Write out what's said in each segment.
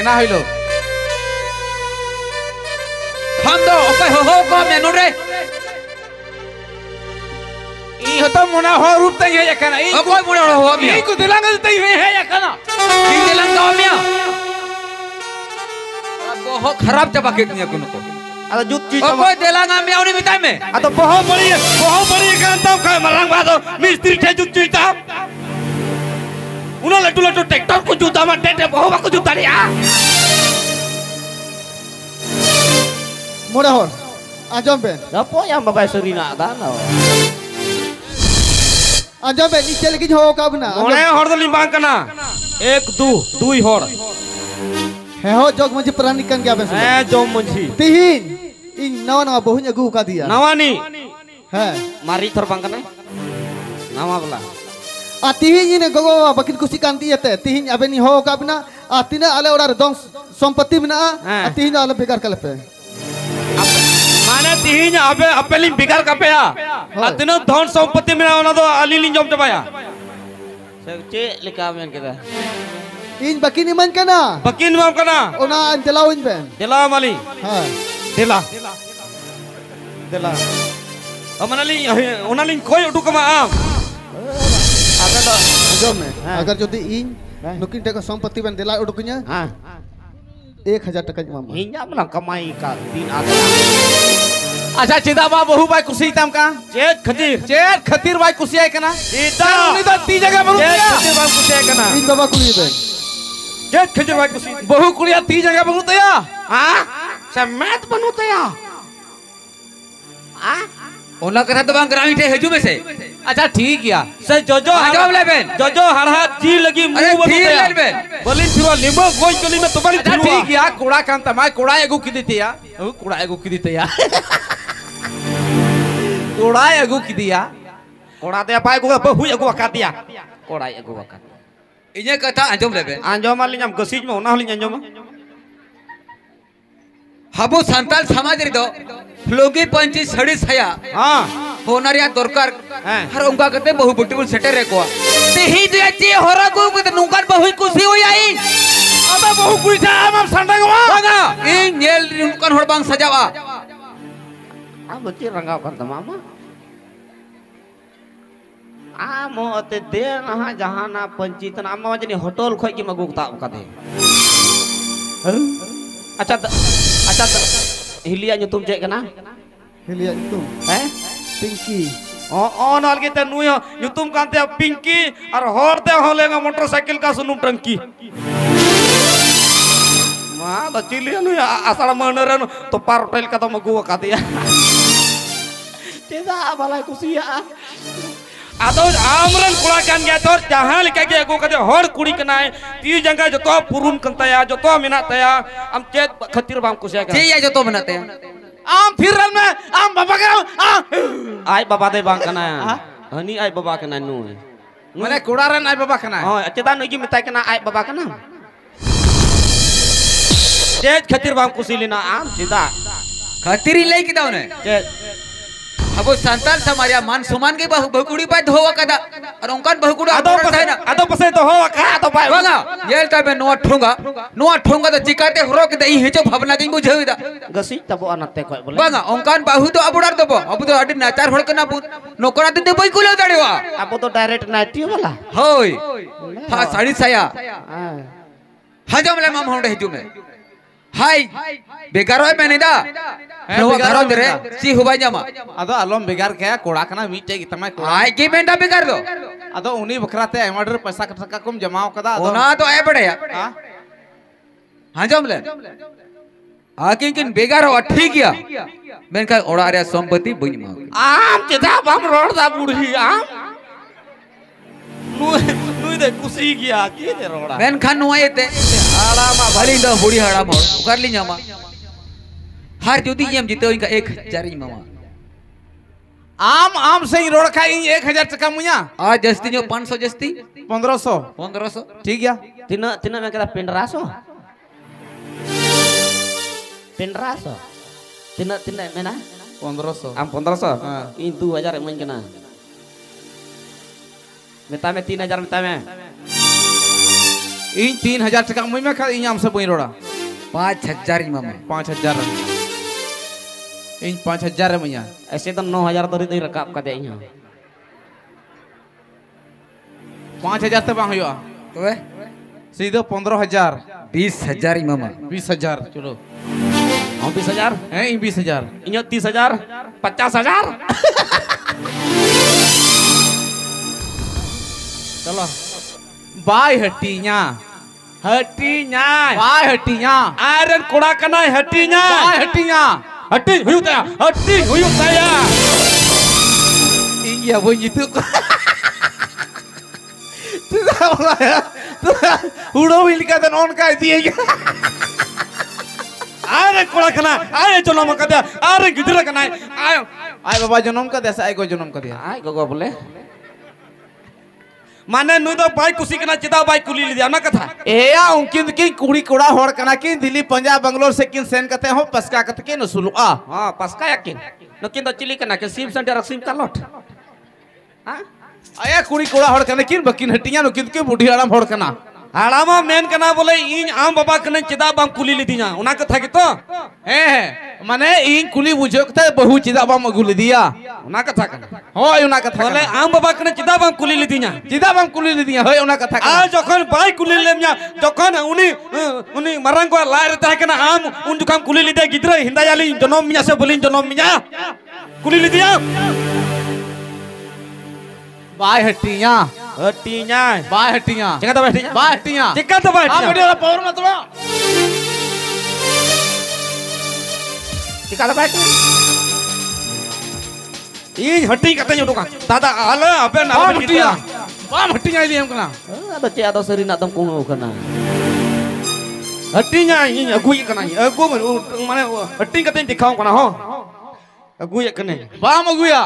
Kena hilo. Khando okai ho ko menu re. I hoto mona ho rup tai hai kana. I Okai mona ho mia. I ko dilang tai hai kana. I dilang ka mia. बहुत खराब चबा के दिया कुन को Ada jut jut. कोई दिलांगा मैं उन्हें बिताए में Atau bohong beri kan tahu kayak marang bado mistri teh jut jut tap. Uno latu traktor ku jut sama tete bohong aku jut tadi ah. Murah hor, ajam ben. Apa yang bapak serina tanah? Ajam ben, ini lagi jauh kau benar. Mana hor tu limbang kana? Ek dui hor. Heho jog manji peranikan क्या ben? Jom manji. Tihin, in nawa bohunya gu ka dia. Nawa ni. He. Mari terbang kana? Nawa bela. Tihin ini gogo bakin kusikan dia teh. Tihin abe ni ho ka benar. Tina ale orang dong sompati benar. Tihin ale begar kalepe. Mana tihinya abe lim begar kape ya? Tina don sompati benar orang tu alilin jom coba ya. Cek likamen kita. In bakin iman kana. Bakin mam kana. Ona antelawin ben. Dela mali. Ha. Dela. Onalin koi udu kama am. Ajam में अगर जो इन नुकिन टका संपत्ति बन दिला उड़कुnya 1000 टका जमा Hinja bilang kamai ka tin ada. अच्छा चिदा बा बहु बाई कुर्सी तम का चेत खतीर बाई कुर्सी है कना Tidak. उन्हीं तो ती जगह बनु दिया Khajir bang kusi kana. इन बाबा कुली बे Jet khajir bang kusi. बहु कुड़िया ती जगह बनु दिया Ah? Semet banut ya. Ah? ओला कथा तो बांग ग्रामीण थे हेजू में से अच्छा ठीक या Se jojo जवाब ले Ben Jojo harhat ji lagi mu अरे banut ठीक ya. ले Ben Bolin thirwa limbo goi kali me tobali अच्छा thirwa. ठीक या कूड़ा कान तमाय कूड़ा एगो की देती या कूड़ा एगो की देती या कूड़ा एगो की दिया Kora te apa aku bahu aku akatia. Kora aku akat. इन्हें कथा अंजम ले Ben Anjom malin jam gesij mau nah lin anjom. हबो संताल समाज रे दो फ्लोगी पंची सड़ी छया Ah. होनारिया दरकार हाँ। हर उनका कहते बहु बुटीबुल सेटर रे को ते ही जो अच्छी होरा को तो नुकार बहु कुसी हो आई Ada bahu kuisa amam sandang wa. बागा इन नेल उनका होड़ बांग सजावा Ah betul rangga kan mama. Ah mau te de nah jahana pancitan amma jadi hotel khoi ki maguk tak kate. Acha hilia nyutum cek kana? हिलिया itu Pinky Oh nal kita nui nyutum kan te pinky ar hor te holenga motorcycle ka sunum tangki. Ma da cilia nui asal maneran to partel kata maguk kate ya. Tidak balai kusia. Atau amran kulakan gaya tor jahal kaki aku kata hor kuri kenai tiu jangka joto purun kentaya joto minat taya am cet khatir bang kusia kan. जे या जो तो बनाते हैं Am firal me am baba ka ai baba de bang kana. Hani ai baba kana nu. मैंने कूड़ारन आई बाबा खाना Oh cetan lagi minta kena ai baba kana. Cet khatir bang kusilina am cita. खतीरी ले किदा उन्हें Cet अब संताल समारिया मान सुमान के बहु बहुकुड़ी पाए धोवा कदा और उनका बहुकुड़ी atau pasai to ho ka atau pai. बागा ये टाइप में नुआ ठोंगा तो चिकाते हरो के दही हेचो भावना के बुझे हुई दा Gasi tabo anak te koi boleh. बागा उनका बहु तो अब उड़ार दो अब तो अड़ी नाचार होड़ के ना नौकरा दे बई कुले दाड़ीवा Apa tu direct night wala. होय हां साड़ी साया Ah. हजम ले माम होंडे हेजू में हाय बेगारो है मैंने दा नो गारो दरे सी हुबाई जामा अदो अलम बेगार के कोड़ा कना मीटे की तमाय कोड़ा आय की बेंडा बेगार दो अदो उनी बखराते एमडर पैसा टका कम जमाओ कदा अदो ओना तो ए बड़े या हजम ले आके किन बेगारो ठीक गया मैंने कहा ओड़ा रे संपत्ति बई मा Am cita bam roda da burhi am. Nui de kusi gya ki de roda. मैंने खान नुआए ते Alama भली दो बुढ़ी हड़ा मोड़ कर ली जामा हर ज्योति ये हम जीते इनका 1000 ही मामा आम से रोड खाई 1000 टका मुया आज जस्ती जो 500 जस्ती 1500 ठीक है tina me kata pendraso. Pendraso. Tina mena. 1500 Am 1500. हाँ। In 2000 main kena. Meta me 3000 meta me. इन 3000 टका मुई में खा इन आम से बई रोड़ा 5000 इमा में 5000 इन 5000 मैया ऐसे तो 9000 तो री रकाब का दे यहाँ 5000 तक बांग हुआ तो है सीधे 15000 20000 इमा में 20000 चलो हम 20000 हैं इन 20000 इन्हें 30000 50000 चलो बाय हट्टियां हटिया बाय हट्टियां आयरन कोड़ा कना हटिया बाय हट्टियां हटी हुई तया इन या वो जितु उड़ो भी लिखा था नॉन का दिए आयरन कोड़ा कना आय जनम का दे आयरन गिदरा कना आय आय बाबा जन्म का देसा आय को जन्म का दिया आय गोगो बोले माने नु तो बाई कुसी कना चिदा बाई कुली लिया ना कथा एया उनकिन की कुड़ी कुड़ा होड़ कना की दिल्ली पंजाब बंगलोर से किन सेन कते हो पसका कते के न सुलु आ हां पसका यकिन न किन तो चिली कना के सिम सेंटर सिम का लट हां आया कुड़ी कुड़ा होड़ कना किन बकिन हटिया न किन के बुढ़ी आराम होड़ कना हाड़ामा मेन कना बोले इन आम बाबा कने चिदा बाम कुली ली दिया उना कथा की तो हे माने इन कुली बुझो कते बहु चिदा बाम अगुल दिया उना कथा कना होय उना कथा बोले आम बाबा कने चिदा बाम कुली ली दिया चिदा बाम कुली दिया होय उना कथा आ जखन बाई कुली लेमिया जखन उनी मरंग को लाय रहता है कना आम उन दुकान कुली ली दे गिदरा हिंदा याली जनम मिया से बोलिन जनम मिया कुली ली दिया बाय हटिया हटिया बाय हटिया जगह तो बैठिया बाय हटिया जगह तो आ बैठिया वीडियो ला पावर मत बा जगह तो बैठिया ई हटी कते जो दुकान दादा आले अबे ना बाम हटिया बाम हटिया लिए हम कना ada चे ada seri nak tong kuno kana hatinya ini agui kana agu mana hati kate दिखाओ kana ho agui kane बाम अगुया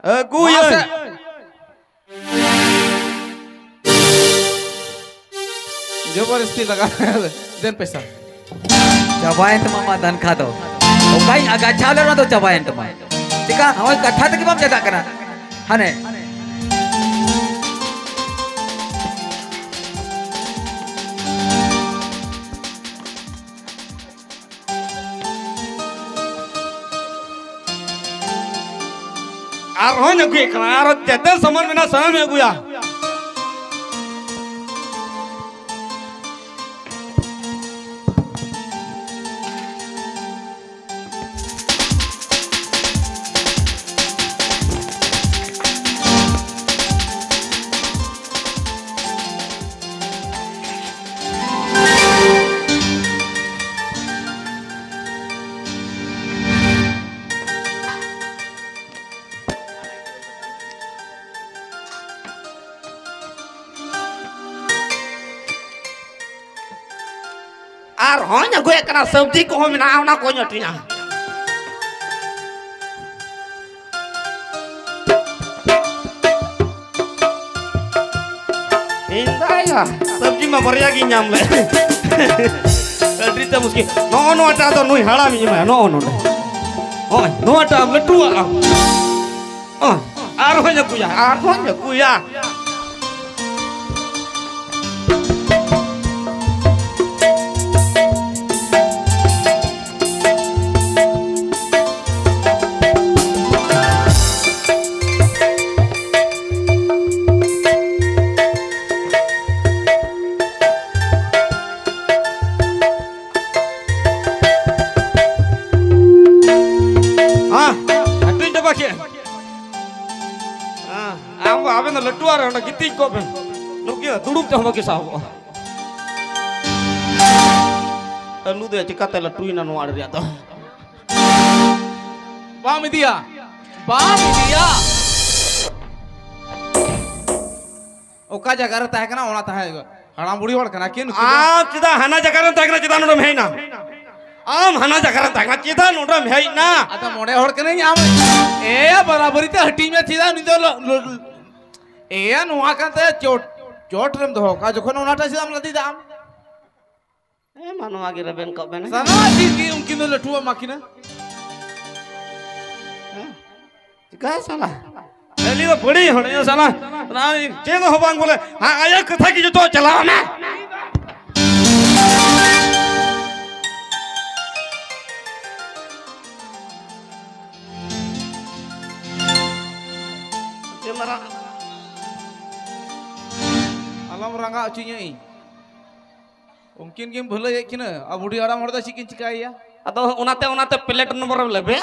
agui जबरदस्ती लगा देन पैसा चबायन तो मामा धन खा दो ओ काई अगाछा ले ना तो चबायन तो माय ठीक है हम कथा तक बम जता करा हने arhon agui kana aro tete saman mena sama me aguya arhon agui kana sabji ko mena ona ko nyotinya indah ya sabji ma barya gi nyam le kadrita muski no ata to nui hara mi ma no oi no ata am letu a arhon aguya aben letu ara na gitti ko ben nuki dudup te hoke sawo lu de cikate letu ina no ar dia to बाम दिया ओका जगह रहता है कना ओना ता है हराम बुढ़ी होड़ कना केन आ चिदा हना जगह रहता है चिदा नोडम है ना आम हना जगह रहता है चिदा नोडम है ना आता मोड़े होड़ कने आम ए बराबरी ते हटी में चिदा नि दो ए नुआ काते चोट रम दो का जखन ओना ता चिदा लदी दाम ए मानो आगे रबेन को बेन सना जी की उनकी न लठुआ माखिना का साला पहली तो बड़ी होने साला चेंग हो बांग बोले हाँ आया कथा की जो तो चलाओ ना rangga ucinya mungkin game bola ya kina abudi orang orang sikin cikai ya atau unate pelet nomor lebih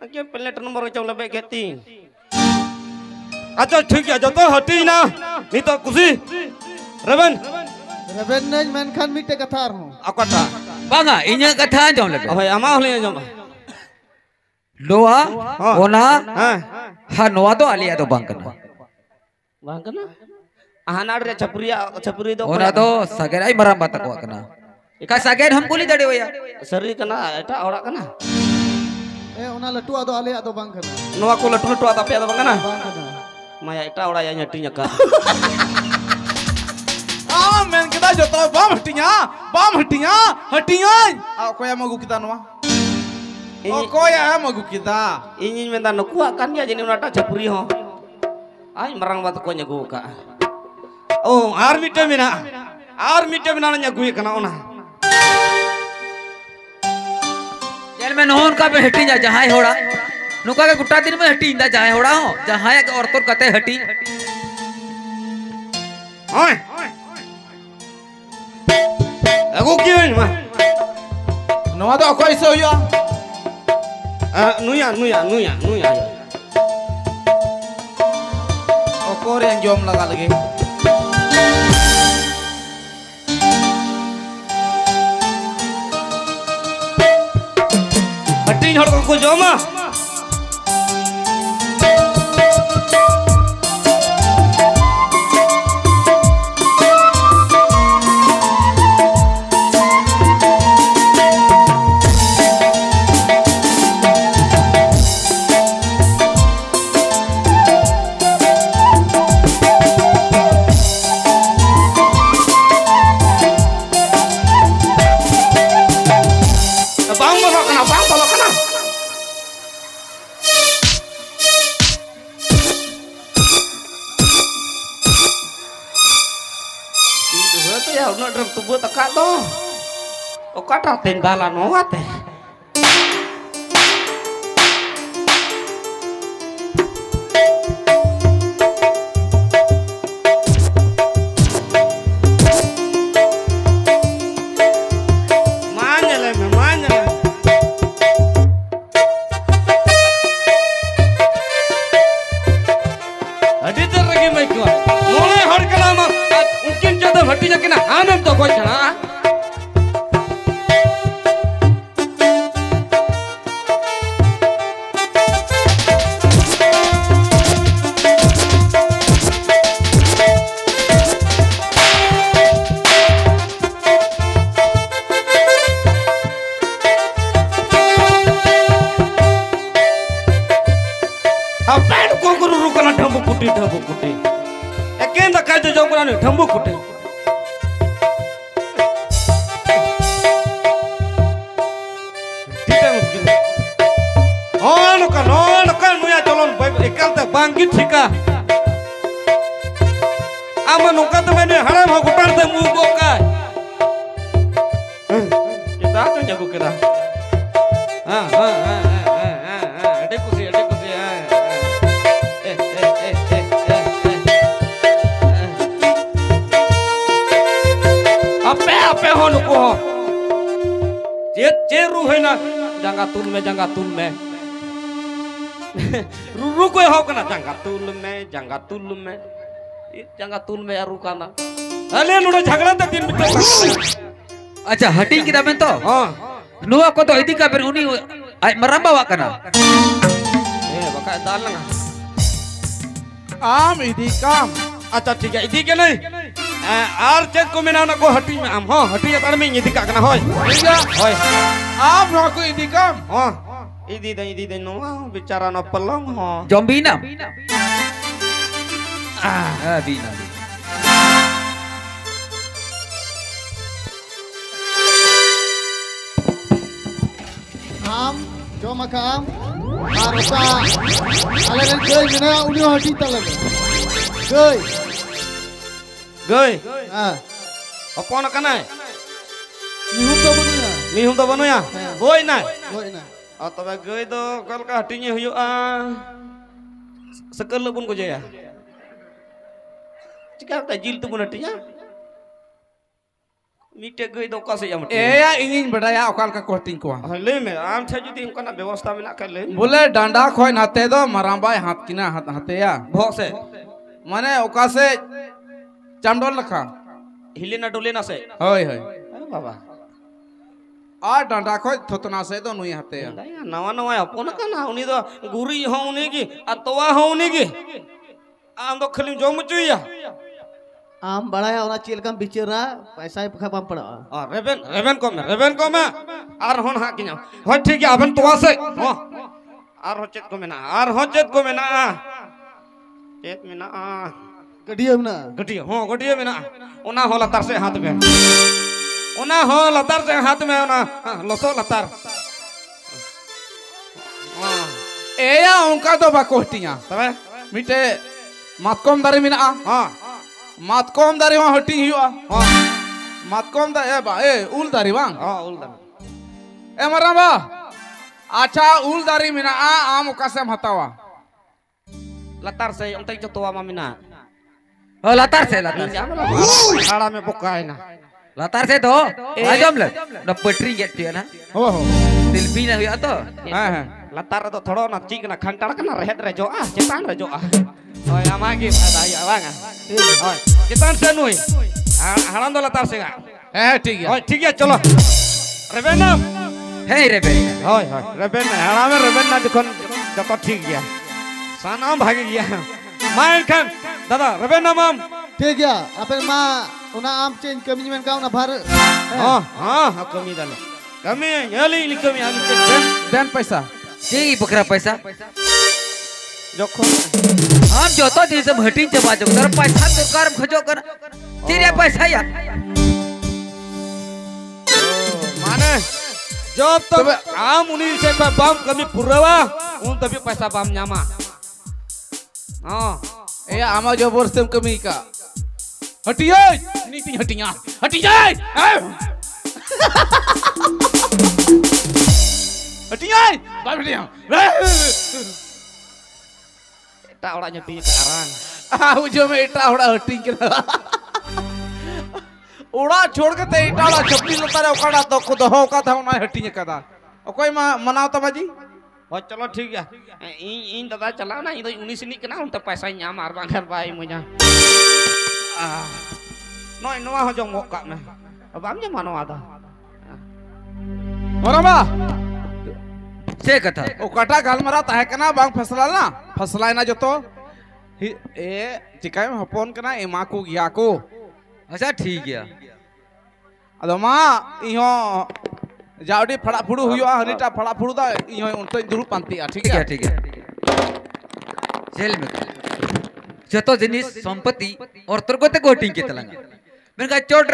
aja pelet nomor jauh lebih getting aja ठीक है जतो हटी ना नहीं तो कुछ रेबन रेबन नहीं मैं खान मिटे कथार हूँ apa dah banga inya katha jom lebe apa ama hole jom loa ona हाँ ha noa to alia to bang kana bang kena ahanar re chapuri do ona to sagerai maram bata ko kana ka sager hum kuli dade ya seri kena eta orang kena उना लटू आदो आले आदो बांग करना nuwa ko latu tapi ada bang kena बांग करना maya eta orang yang nyati nyaka men kita jotoh bam hatinya aku yang mau kita nuah aku yang mau kita ini minta nuku akan ya jadi unata chapuri ho ay marang bat ko nyagu ka oh army temina nyagu kana ona jail में नोन का पे हटी जा जहां होड़ा नुका के गुट्टा दिन में हटी इंदा जहां होड़ा हो जहां के औरतों कते हटी ओए aku kian mah nuah tuh aku iso ya nuya aku yang jom lagi hati hor ko joma bang balok kana itu tuh ya udah drum tubuh teka tuh kata tendalan awat teh आनंद तो कोई चला अब पैर को गुरु रुकना ढंबू कुटी एकेंदा काज जो कुराने ढंबू कुटी bangkit sika ama nuka temene haram ho gutar te mugo kai kita tu jago kira ade kusi ape ho nuko ho je ru hai na jangga tun me ruru koy ho kana jangga tul me aru kana ale nudo झगड़ा त दिन बितो अच्छा हटी किदा में तो हां नुआ को तो इदी का ber uni maramba wa kana baka dalang idi kam अच्छा ठीक है इदी के नहीं आर चेक को मेना ना को हटी में हम हां हटी तर में इदी का kana होय होय no aku idi kam हां idi dai no bicara no pelong ho jombina bina am jo makam arusa ale ren gay mina uni hati talale gay apa nak kana nihum to banu ya boy na na tebe gay do kal ka hatinya huyu'a sekel pun ko jaya चिका ते जिल तु बुनटिया मीटे गई दो का से या मत ए या इंगिन बड़ाया ओकाल का कोटिंग को ले में आम थे जुदी हमका ना व्यवस्था में ना कर ले बोले डांडा खोय नाते दो मरांबाई हाथ किना हाथे या भो से माने ओका से चामडोल लखा हिले ना डोले ना से होय होय अरे बाबा आ डांडा खोय थोतना से दो नुई हाथे या दया नवा नवा अपन का ना उनी दो गुरी हो उनी की अतवा हो उनी की आम दो खली जो मुचुया आम बड़ा है और चेल कम बिचरा पैसा खबाम पड़ा रेबेन को मैं आर होन हा किना हो ठीक है अबन तवा से हो आर हो चेत को में ना चेत में ना गडियो में ना गटियो में ना ओना हो लतार से हाथ में ओना लसो लतार ए या उनका दो बाकोटिया तबे मिटे मातकोम दारे मिना हां मातकोम दारे वहां हटी हुआ हां मातकोम दा ए उल दारे बांग हां उलदा ए मराबा अच्छा उल दारे मिना आम ओका से हतावा लतार से उनते जतवा मामिना ओ लातार से आड़ा में बुकाय ना लातार से तो आजम ले न पटरी गेट ना हो दिलपी ना हुआ तो हां latar itu thoro na cik na kantar kana rehet rejo cetan rejo oi amagi ada ya bang oi cetan senui halan do latar se ठीक है oi ठीक है चलो रेबेन ना हे रेबेन oi रेबेन हाड़ा में रेबेन ना देखन जतो ठीक गया सानाम भाग गया माइन खान दादा रेबेन ना माम ठीक है अपन मां उना आम चेंज कमी में का उना भर हां कमी दाले कमी यली कमी आगे देन पैसा ठीक बकरा पैसा जोखो हम जोतो दिन से हटिन चबा जो तर पैसा दरकार खजो कर तेरे पैसा या माने जब तक आम उन्हीं से बम कमी पुरवा उन तभी पैसा बम न्यामा हां ए आमा जो वर्ष तुम कमी का हटिए नीति हटिया हटिए हटिए बाल हटिया एटा ओड़ा nyeti sekarang ujung में इटा ओड़ा हटिंग के ओड़ा छोड़ के ते इटा ओड़ा छपी लता रे ओकाड़ा तो खुद हो का था ना हटिंग कदा ओकोय मनाव त बाजी oh चलो ठीक है इन दादा चला ना इन 19 ni kena untuk पैसा nyam ar bangkar bai munya noi noa ho jong mok ka me abam nya mano ada मराबा से कथा ओ कटा गालमरा ताहे कना बांग फसला ना फसलाय ना जतो ए चिकाय में हपोन कना एमा को गिया को अच्छा ठीक है अदो मा इहो जावडी फड़ा फुडू हुआ हरिटा फड़ा फुडू दा इहो उनते दुरु पांतिया ठीक है जेल में जतो जिनिस संपत्ति और तुरगोते कोटिंग के तलंगा मैंने कहा चोट